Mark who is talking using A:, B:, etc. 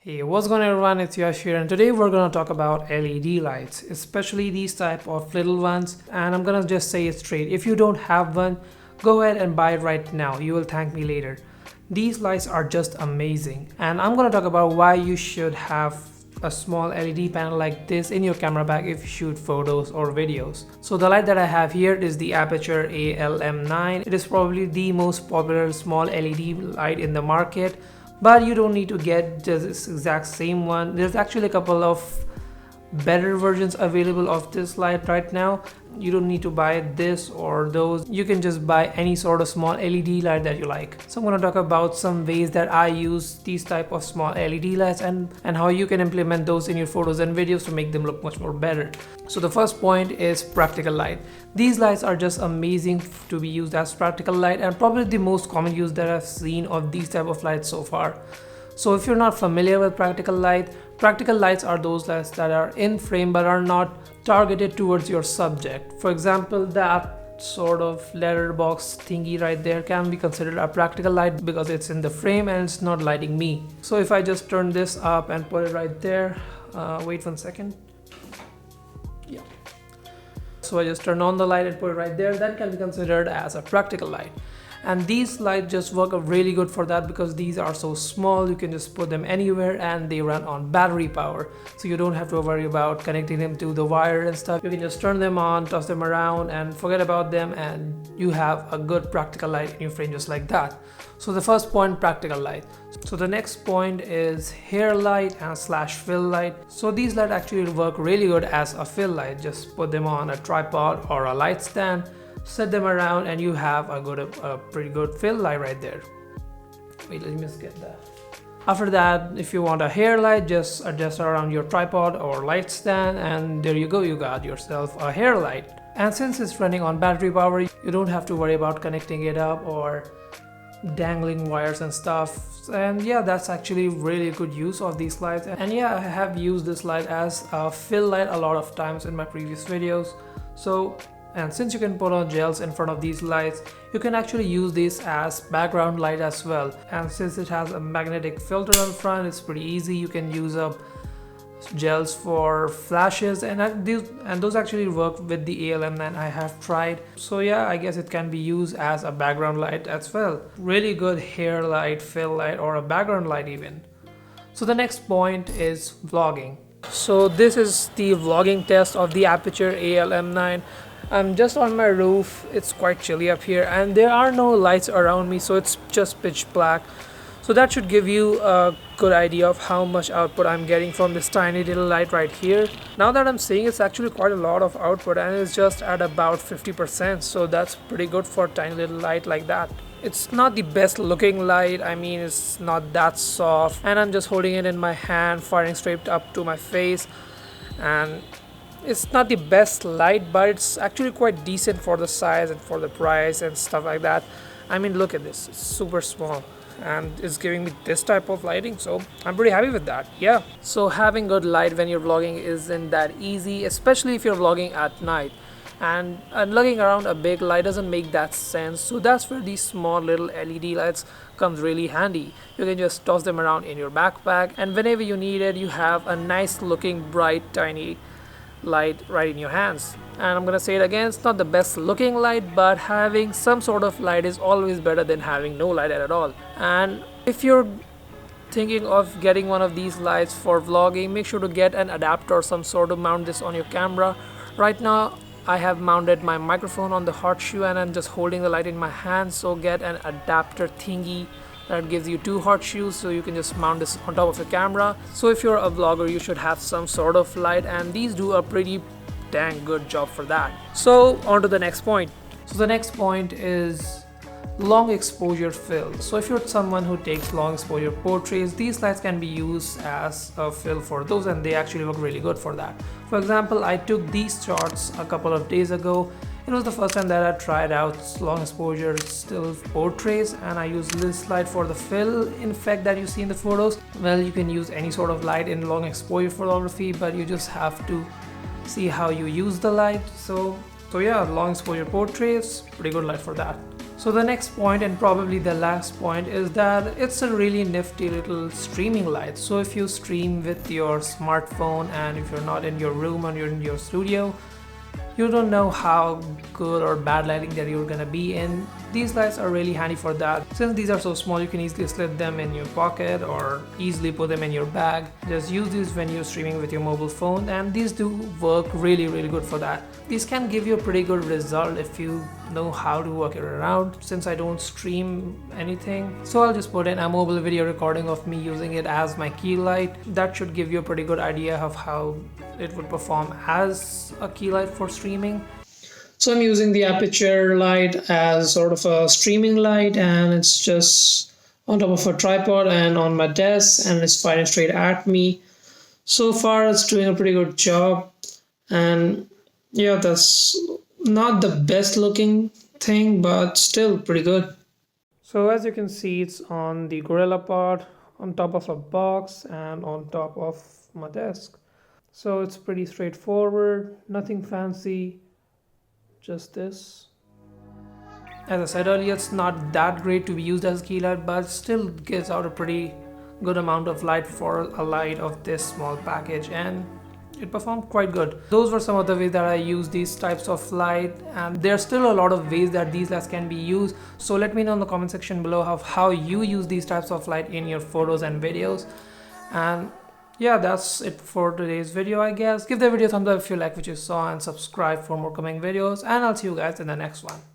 A: Hey, what's going on everyone, it's Yash here, and today we're going to talk about LED lights, especially these type of little ones. And I'm going to just say it straight, if you don't have one, go ahead and buy it right now, you will thank me later. These lights are just amazing, and I'm going to talk about why you should have a small LED panel like this in your camera bag if you shoot photos or videos. So the light that I have here is the Aputure ALM9. It is probably the most popular small LED light in the market. But you don't need to get this exact same one. There's actually a couple of better versions available of this light right now. You don't need to buy this or those. You can just buy any sort of small LED light that you like. So I'm going to talk about some ways that I use these type of small LED lights and how you can implement those in your photos and videos to make them look much more better. So the first point is practical light. These lights are just amazing to be used as practical light, and probably the most common use that I've seen of these type of lights so far. So if you're not familiar with practical lights are those lights that are in frame but are not targeted towards your subject. For example, that sort of letterbox thingy right there can be considered a practical light because it's in the frame and it's not lighting me. So if I just turn this up and put it right there, wait 1 second. Yeah. So I just turn on the light and put it right there, that can be considered as a practical light. And these lights just work really good for that because these are so small, you can just put them anywhere and they run on battery power. So you don't have to worry about connecting them to the wire and stuff. You can just turn them on, toss them around and forget about them, and you have a good practical light in your frame just like that. So the first point, practical light. So the next point is hair light and slash fill light. So these lights actually work really good as a fill light. Just put them on a tripod or a light stand, set them around, and you have a pretty good fill light right there. Wait, let me just get that. After that, if you want a hair light, just adjust around your tripod or light stand, and there you go, you got yourself a hair light. And since it's running on battery power, you don't have to worry about connecting it up or dangling wires and stuff. And yeah, that's actually really good use of these lights. And yeah, I have used this light as a fill light a lot of times in my previous videos. And since you can put on gels in front of these lights, you can actually use this as background light as well. And since it has a magnetic filter on front, it's pretty easy. You can use up gels for flashes, and those actually work with the ALM9 I have tried. So yeah, I guess it can be used as a background light as well. Really good hair light, fill light, or a background light even. So the next point is vlogging. So this is the vlogging test of the Aputure ALM9. I'm just on my roof, it's quite chilly up here and there are no lights around me, so it's just pitch black. So that should give you a good idea of how much output I'm getting from this tiny little light right here. Now that I'm seeing, it's actually quite a lot of output and it's just at about 50%, so that's pretty good for a tiny little light like that. It's not the best looking light, I mean it's not that soft, and I'm just holding it in my hand, firing straight up to my face, and it's not the best light, but it's actually quite decent for the size and for the price and stuff like that. I mean, look at this, it's super small and it's giving me this type of lighting, so I'm pretty happy with that. Yeah, so having good light when you're vlogging isn't that easy, especially if you're vlogging at night, and lugging around a big light doesn't make that sense. So that's where these small little LED lights comes really handy. You can just toss them around in your backpack, and whenever you need it, you have a nice looking bright tiny light right in your hands. And I'm gonna say it again, it's not the best looking light, but having some sort of light is always better than having no light at all. And if you're thinking of getting one of these lights for vlogging, make sure to get an adapter or some sort to mount this on your camera. Right now I have mounted my microphone on the hot shoe and I'm just holding the light in my hand, so get an adapter thingy that gives you 2 hot shoes, so you can just mount this on top of the camera. So if you're a vlogger, you should have some sort of light, and these do a pretty dang good job for that. So on to the next point. So the next point is long exposure fill. So if you're someone who takes long exposure portraits, these lights can be used as a fill for those, and they actually work really good for that. For example, I took these shots a couple of days ago. It was the first time that I tried out long exposure still portraits, and I used this light for the fill effect that you see in the photos. Well, you can use any sort of light in long exposure photography, but you just have to see how you use the light. So yeah, long exposure portraits, pretty good light for that. So the next point, and probably the last point, is that it's a really nifty little streaming light. So if you stream with your smartphone and if you're not in your room or you're in your studio, you don't know how good or bad lighting that you're gonna be in. These lights are really handy for that. Since these are so small, you can easily slip them in your pocket or easily put them in your bag. Just use these when you're streaming with your mobile phone, and these do work really good for that. These can give you a pretty good result if you know how to work it around. Since I don't stream anything, so I'll just put in a mobile video recording of me using it as my key light. That should give you a pretty good idea of how it would perform as a key light for streaming. So I'm using the Aputure light as sort of a streaming light, and it's just on top of a tripod and on my desk, and it's firing straight at me. So far it's doing a pretty good job, and yeah, that's not the best looking thing, but still pretty good. So as you can see, it's on the Gorilla Pod, on top of a box and on top of my desk. So it's pretty straightforward, nothing fancy, just this. As I said earlier, it's not that great to be used as a key light, but still gives out a pretty good amount of light for a light of this small package, and it performed quite good. Those were some of the ways that I use these types of light, and there's still a lot of ways that these lights can be used. So let me know in the comment section below of how you use these types of light in your photos and videos. And yeah, that's it for today's video, I guess. Give the video a thumbs up if you like what you saw, and subscribe for more coming videos, and I'll see you guys in the next one.